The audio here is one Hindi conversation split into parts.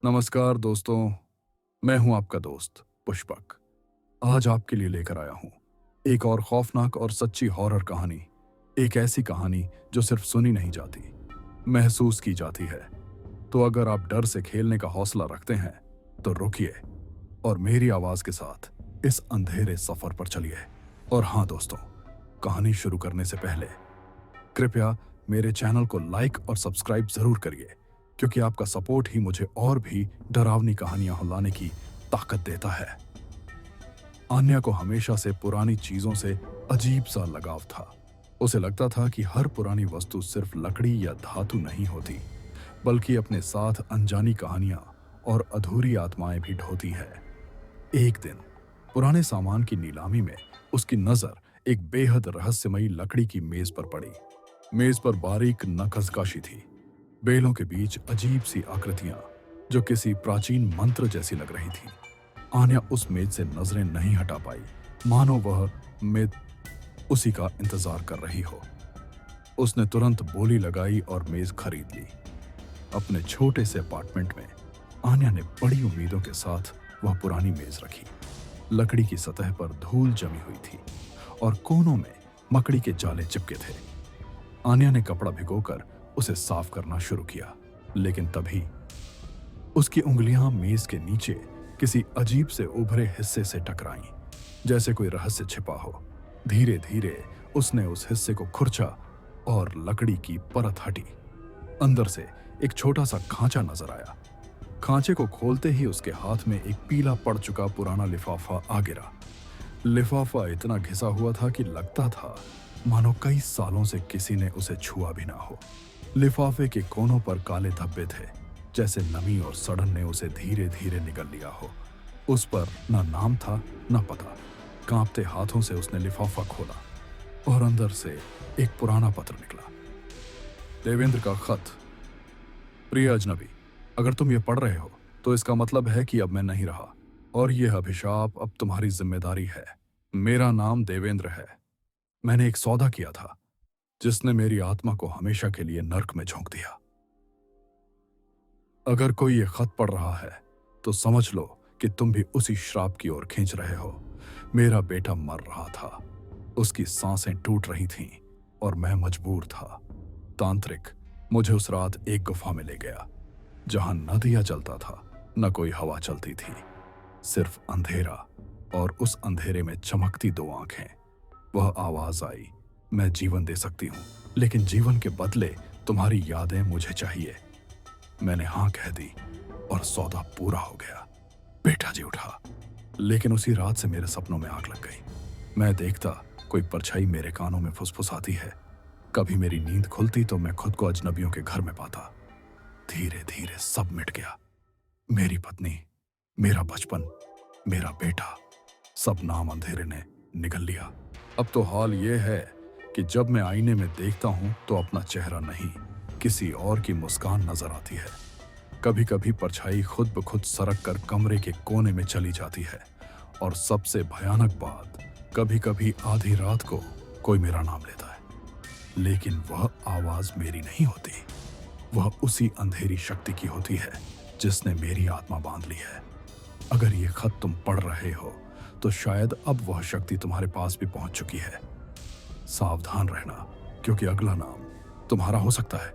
नमस्कार दोस्तों, मैं हूं आपका दोस्त पुष्पक। आज आपके लिए लेकर आया हूं एक और खौफनाक और सच्ची हॉरर कहानी। एक ऐसी कहानी जो सिर्फ सुनी नहीं जाती, महसूस की जाती है। तो अगर आप डर से खेलने का हौसला रखते हैं तो रुकिए और मेरी आवाज के साथ इस अंधेरे सफर पर चलिए। और हाँ दोस्तों, कहानी शुरू करने से पहले कृपया मेरे चैनल को लाइक और सब्सक्राइब जरूर करिए, क्योंकि आपका सपोर्ट ही मुझे और भी डरावनी कहानियां लाने की ताकत देता है। आन्या को हमेशा से पुरानी चीजों से अजीब सा लगाव था। उसे लगता था कि हर पुरानी वस्तु सिर्फ लकड़ी या धातु नहीं होती, बल्कि अपने साथ अनजानी कहानियां और अधूरी आत्माएं भी ढोती है। एक दिन पुराने सामान की नीलामी में उसकी नजर एक बेहद रहस्यमयी लकड़ी की मेज पर पड़ी। मेज पर बारीक नक्काशी थी, बेलों के बीच अजीब सी आकृतियां जो किसी प्राचीन मंत्र जैसी लग रही थी। आन्या उस मेज से नजरें नहीं हटा पाई, मानो वह मेज उसी का इंतजार कर रही हो। उसने तुरंत बोली लगाई और मेज खरीद ली। अपने छोटे से अपार्टमेंट में आन्या ने बड़ी उम्मीदों के साथ वह पुरानी मेज रखी। लकड़ी की सतह पर धूल जमी हुई थी और कोनों में मकड़ी के जाले चिपके थे। आन्या ने कपड़ा भिगोकर उसे साफ करना शुरू किया, लेकिन तभी उसकी उंगलियां मेज के नीचे किसी अजीब से उभरे हिस्से से टकराईं, जैसे कोई रहस्य छिपा हो। धीरे धीरे उसने उस हिस्से को खुरचा और लकड़ी की परत हटी। अंदर से एक छोटा सा खांचा नजर आया। खांचे को खोलते ही उसके हाथ में एक पीला पड़ चुका पुराना लिफाफा आ गिरा। लिफाफा इतना घिसा हुआ था कि लगता था मानो कई सालों से किसी ने उसे छुआ भी ना हो। लिफाफे के कोनों पर काले धब्बे थे, जैसे नमी और सड़न ने उसे धीरे धीरे निगल लिया हो। उस पर न नाम था न पता। कांपते हाथों से उसने लिफाफा खोला और अंदर से एक पुराना पत्र निकला। देवेंद्र का खत। प्रिय अजनबी, अगर तुम ये पढ़ रहे हो तो इसका मतलब है कि अब मैं नहीं रहा और यह अभिशाप अब तुम्हारी जिम्मेदारी है। मेरा नाम देवेंद्र है। मैंने एक सौदा किया था जिसने मेरी आत्मा को हमेशा के लिए नर्क में झोंक दिया। अगर कोई ये खत पढ़ रहा है तो समझ लो कि तुम भी उसी श्राप की ओर खींच रहे हो। मेरा बेटा मर रहा था, उसकी सांसें टूट रही थीं और मैं मजबूर था। तांत्रिक मुझे उस रात एक गुफा में ले गया, जहां न दिया जलता था न कोई हवा चलती थी, सिर्फ अंधेरा, और उस अंधेरे में चमकती दो आंखें। वह आवाज आई, मैं जीवन दे सकती हूं, लेकिन जीवन के बदले तुम्हारी यादें मुझे चाहिए। मैंने हाँ कह दी और सौदा पूरा हो गया। बेटा जी उठा, लेकिन उसी रात से मेरे सपनों में आग लग गई। मैं देखता कोई परछाई मेरे कानों में फुसफुसाती है। कभी मेरी नींद खुलती तो मैं खुद को अजनबियों के घर में पाता। धीरे धीरे सब मिट गया। मेरी पत्नी, मेरा बचपन, मेरा बेटा, सब नाम अंधेरे ने निगल लिया। अब तो हाल ये है कि जब मैं आईने में देखता हूं तो अपना चेहरा नहीं, किसी और की मुस्कान नजर आती है। कभी कभी परछाई खुद ब खुद सरक कर कमरे के कोने में चली जाती है, और सबसे भयानक बात, कभी कभी आधी रात को कोई मेरा नाम लेता है, लेकिन वह आवाज मेरी नहीं होती। वह उसी अंधेरी शक्ति की होती है जिसने मेरी आत्मा बांध ली है। अगर ये खत तुम पढ़ रहे हो तो शायद अब वह शक्ति तुम्हारे पास भी पहुंच चुकी है। सावधान रहना, क्योंकि अगला नाम तुम्हारा हो सकता है।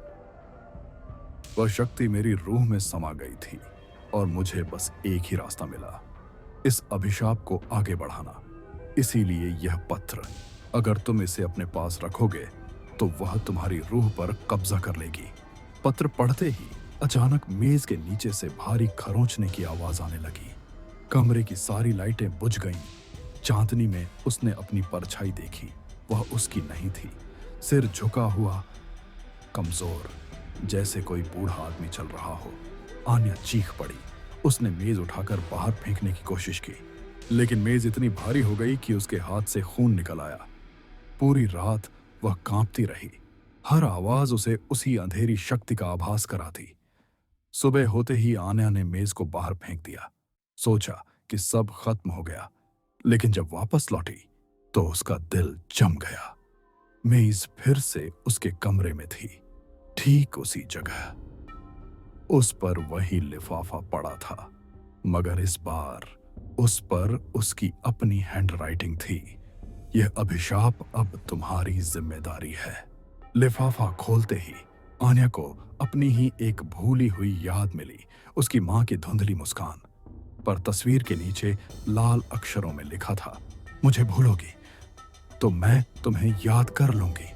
वह शक्ति मेरी रूह में समा गई थी और मुझे बस एक ही रास्ता मिला, इस अभिशाप को आगे बढ़ाना। इसीलिए यह पत्र, अगर तुम इसे अपने पास रखोगे तो वह तुम्हारी रूह पर कब्जा कर लेगी। पत्र पढ़ते ही अचानक मेज के नीचे से भारी खरोंचने की आवाज आने लगी। कमरे की सारी लाइटें बुझ गईं। चांदनी में उसने अपनी परछाई देखी। वह उसकी नहीं थी। सिर झुका हुआ, कमजोर, जैसे कोई बूढ़ा आदमी चल रहा हो। आन्या चीख पड़ी। उसने मेज उठाकर बाहर फेंकने की कोशिश की, लेकिन मेज इतनी भारी हो गई कि उसके हाथ से खून निकल आया। पूरी रात वह कांपती रही। हर आवाज उसे उसी अंधेरी शक्ति का आभास कराती। सुबह होते ही आन्या ने मेज को बाहर फेंक दिया। सोचा कि सब खत्म हो गया, लेकिन जब वापस लौटी तो उसका दिल जम गया। मेज फिर से उसके कमरे में थी, ठीक उसी जगह। उस पर वही लिफाफा पड़ा था, मगर इस बार उस पर उसकी अपनी हैंडराइटिंग थी। यह अभिशाप अब तुम्हारी जिम्मेदारी है। लिफाफा खोलते ही आन्या को अपनी ही एक भूली हुई याद मिली, उसकी मां की धुंधली मुस्कान। पर तस्वीर के नीचे लाल अक्षरों में लिखा था, मुझे भूलोगी तो मैं तुम्हें याद कर लूंगी।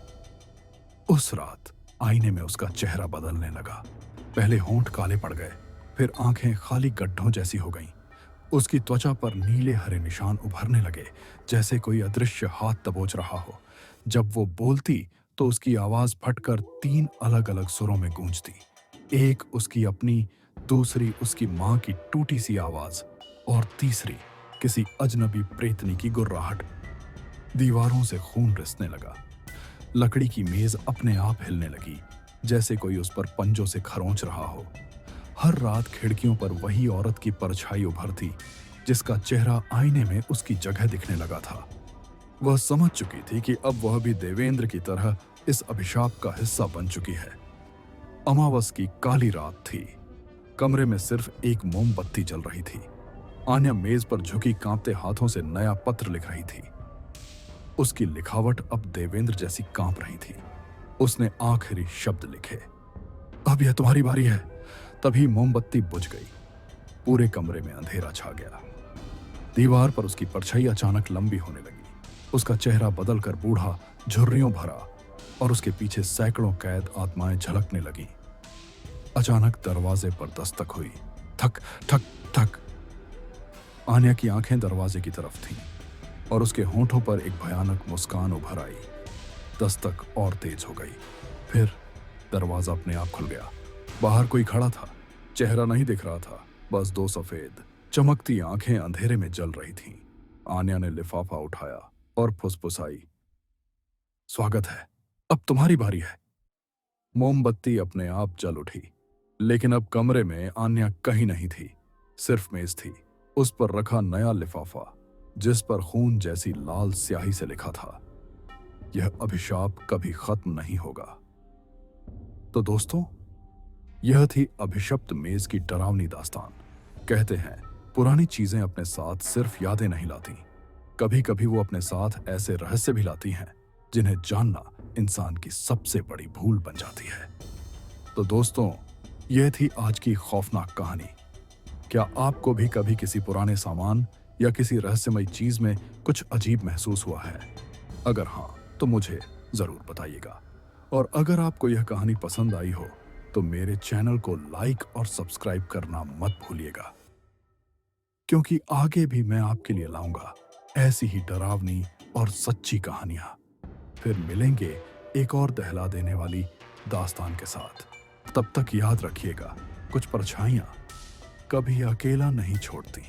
उस रात आईने में उसका चेहरा बदलने लगा। पहले होंठ काले पड़ गए, फिर आंखें खाली गड्ढों जैसी हो गईं। उसकी त्वचा पर नीले हरे निशान उभरने लगे, जैसे कोई अदृश्य हाथ दबोच रहा हो। जब वो बोलती तो उसकी आवाज फटकर 3 अलग-अलग सुरों में गूंजती। एक उसकी अपनी, दूसरी उसकी मां की टूटी सी आवाज और तीसरी किसी अजनबी प्रेतनी की गुर्राहट। दीवारों से खून रिसने लगा। लकड़ी की मेज अपने आप हिलने लगी, जैसे कोई उस पर पंजों से खरोंच रहा हो। हर रात खिड़कियों पर वही औरत की परछाई उभरती, जिसका चेहरा आईने में उसकी जगह दिखने लगा था। वह समझ चुकी थी कि अब वह भी देवेंद्र की तरह इस अभिशाप का हिस्सा बन चुकी है। अमावस की काली रात थी। कमरे में सिर्फ एक मोमबत्ती जल रही थी। आन्या मेज पर झुकी कांपते हाथों से नया पत्र लिख रही थी। उसकी लिखावट अब देवेंद्र जैसी कांप रही थी। उसने आखिरी शब्द लिखे, अब यह तुम्हारी बारी है। तभी मोमबत्ती बुझ गई। पूरे कमरे में अंधेरा छा गया। दीवार पर उसकी परछाई अचानक लंबी होने लगी। उसका चेहरा बदलकर बूढ़ा, झुर्रियों भरा, और उसके पीछे सैकड़ों कैद आत्माएं झलकने लगीं। अचानक दरवाजे पर दस्तक हुई। ठक ठक ठक। आन्या की आंखें दरवाजे की तरफ थीं और उसके होंठों पर एक भयानक मुस्कान उभर आई। दस्तक और तेज हो गई। फिर दरवाजा अपने आप खुल गया। बाहर कोई खड़ा था। चेहरा नहीं दिख रहा था, बस 2 सफेद चमकती आंखें अंधेरे में जल रही थीं। आन्या ने लिफाफा उठाया और फुसफुसाई, स्वागत है, अब तुम्हारी बारी है। मोमबत्ती अपने आप जल उठी, लेकिन अब कमरे में आन्या कहीं नहीं थी। सिर्फ मेज थी, उस पर रखा नया लिफाफा, जिस पर खून जैसी लाल स्याही से लिखा था, यह अभिशाप कभी खत्म नहीं होगा। तो दोस्तों, यह थी अभिशप्त मेज की डरावनी दास्तान। कहते हैं, पुरानी चीजें अपने साथ सिर्फ यादें नहीं लाती, कभी कभी वो अपने साथ ऐसे रहस्य भी लाती हैं जिन्हें जानना इंसान की सबसे बड़ी भूल बन जाती है। तो दोस्तों, यह थी आज की खौफनाक कहानी। क्या आपको भी कभी किसी पुराने सामान या किसी रहस्यमयी चीज में कुछ अजीब महसूस हुआ है? अगर हाँ, तो मुझे जरूर बताइएगा। और अगर आपको यह कहानी पसंद आई हो तो मेरे चैनल को लाइक और सब्सक्राइब करना मत भूलिएगा, क्योंकि आगे भी मैं आपके लिए लाऊंगा ऐसी ही डरावनी और सच्ची कहानियां। फिर मिलेंगे एक और दहला देने वाली दास्तान के साथ। तब तक याद रखिएगा, कुछ परछाइयां कभी अकेला नहीं छोड़ती।